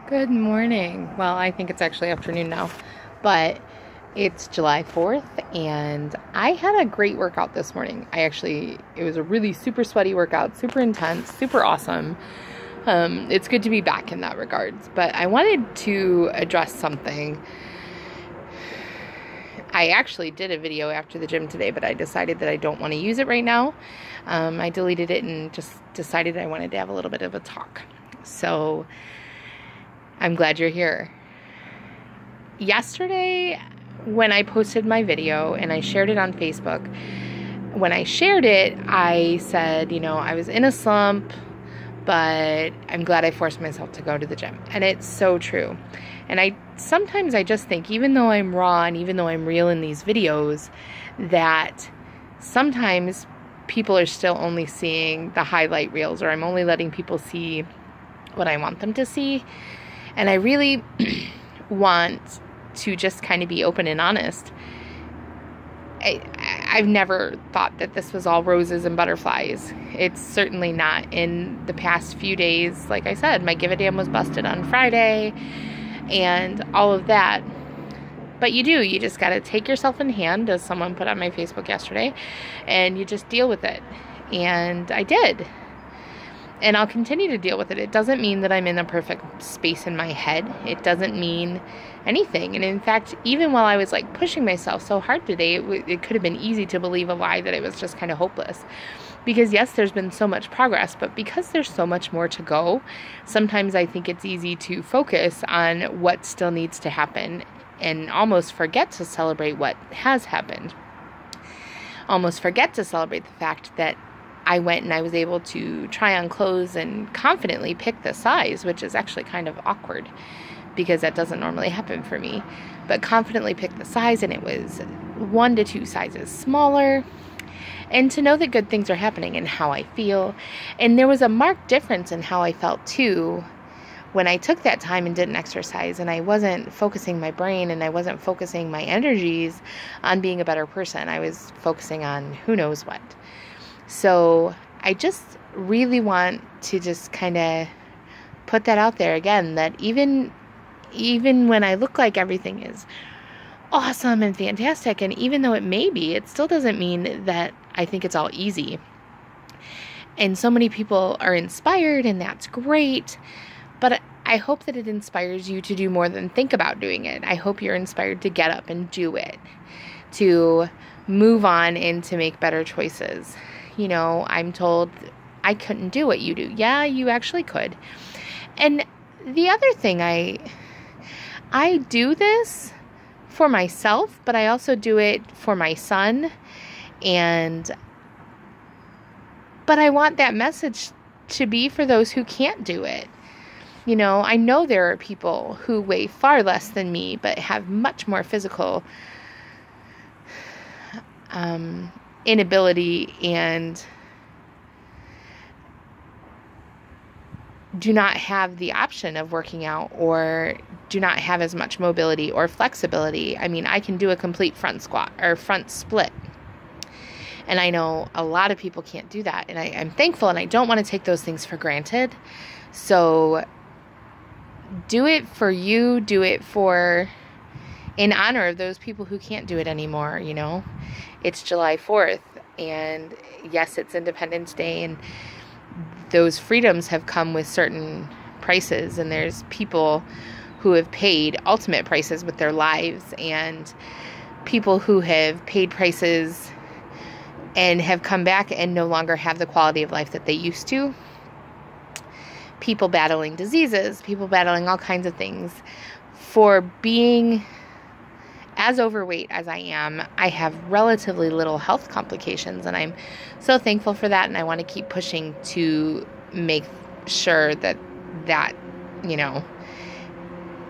Good morning. Well, I think it's actually afternoon now, but it's July 4th and I had a great workout this morning. It was a really super sweaty workout, super intense, super awesome. It's good to be back in that regards, but I wanted to address something. I actually did a video after the gym today, but I decided that I don't want to use it right now. I deleted it and just decided I wanted to have a little bit of a talk. So I'm glad you're here. Yesterday, when I posted my video and I shared it on Facebook, when I shared it, I said, I was in a slump, but I'm glad I forced myself to go to the gym. And it's so true. And sometimes I just think, even though I'm raw and even though I'm real in these videos, that sometimes people are still only seeing the highlight reels, or I'm only letting people see what I want them to see. And I really want to just kind of be open and honest. I've never thought that this was all roses and butterflies. It's certainly not. In the past few days, like I said, my Give a Damn was busted on Friday and all of that. But you just got to take yourself in hand, as someone put on my Facebook yesterday, and you just deal with it. And I did. And I'll continue to deal with it. It doesn't mean that I'm in a perfect space in my head. It doesn't mean anything. And in fact, even while I was pushing myself so hard today, it could have been easy to believe a lie that it was just kind of hopeless. Because yes, there's been so much progress, but because there's so much more to go, sometimes I think it's easy to focus on what still needs to happen and almost forget to celebrate what has happened. Almost forget to celebrate the fact that I went and I was able to try on clothes and confidently pick the size, which is actually kind of awkward because that doesn't normally happen for me. But confidently pick the size, and it was 1 to 2 sizes smaller. And to know that good things are happening and how I feel. And there was a marked difference in how I felt too when I took that time and didn't exercise, and I wasn't focusing my brain and I wasn't focusing my energies on being a better person. I was focusing on who knows what. So I just really want to just kind of put that out there again, that even when I look like everything is awesome and fantastic, and even though it may be, it still doesn't mean that I think it's all easy. And so many people are inspired, and that's great, but I hope that it inspires you to do more than think about doing it. I hope you're inspired to get up and do it, to move on and to make better choices. I'm told I couldn't do what you do. Yeah, you actually could. And the other thing, I do this for myself, but I also do it for my son. But I want that message to be for those who can't do it. I know there are people who weigh far less than me, but have much more physical inability and do not have the option of working out, or do not have as much mobility or flexibility. I mean, I can do a complete front squat or front split. And I know a lot of people can't do that. And I'm thankful, and I don't want to take those things for granted. So do it for you, do it in honor of those people who can't do it anymore. It's July 4th, and yes, it's Independence Day, and those freedoms have come with certain prices, and there's people who have paid ultimate prices with their lives, and people who have paid prices and have come back and no longer have the quality of life that they used to. People battling diseases, people battling all kinds of things. For being as overweight as I am, I have relatively little health complications, and I'm so thankful for that, and I want to keep pushing to make sure that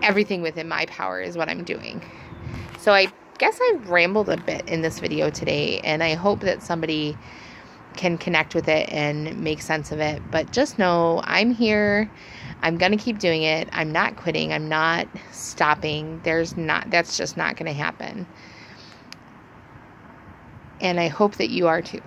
everything within my power is what I'm doing. So I guess I've rambled a bit in this video today, and I hope that somebody can connect with it and make sense of it. But just know I'm here. I'm going to keep doing it. I'm not quitting. I'm not stopping. That's just not going to happen. And I hope that you are too.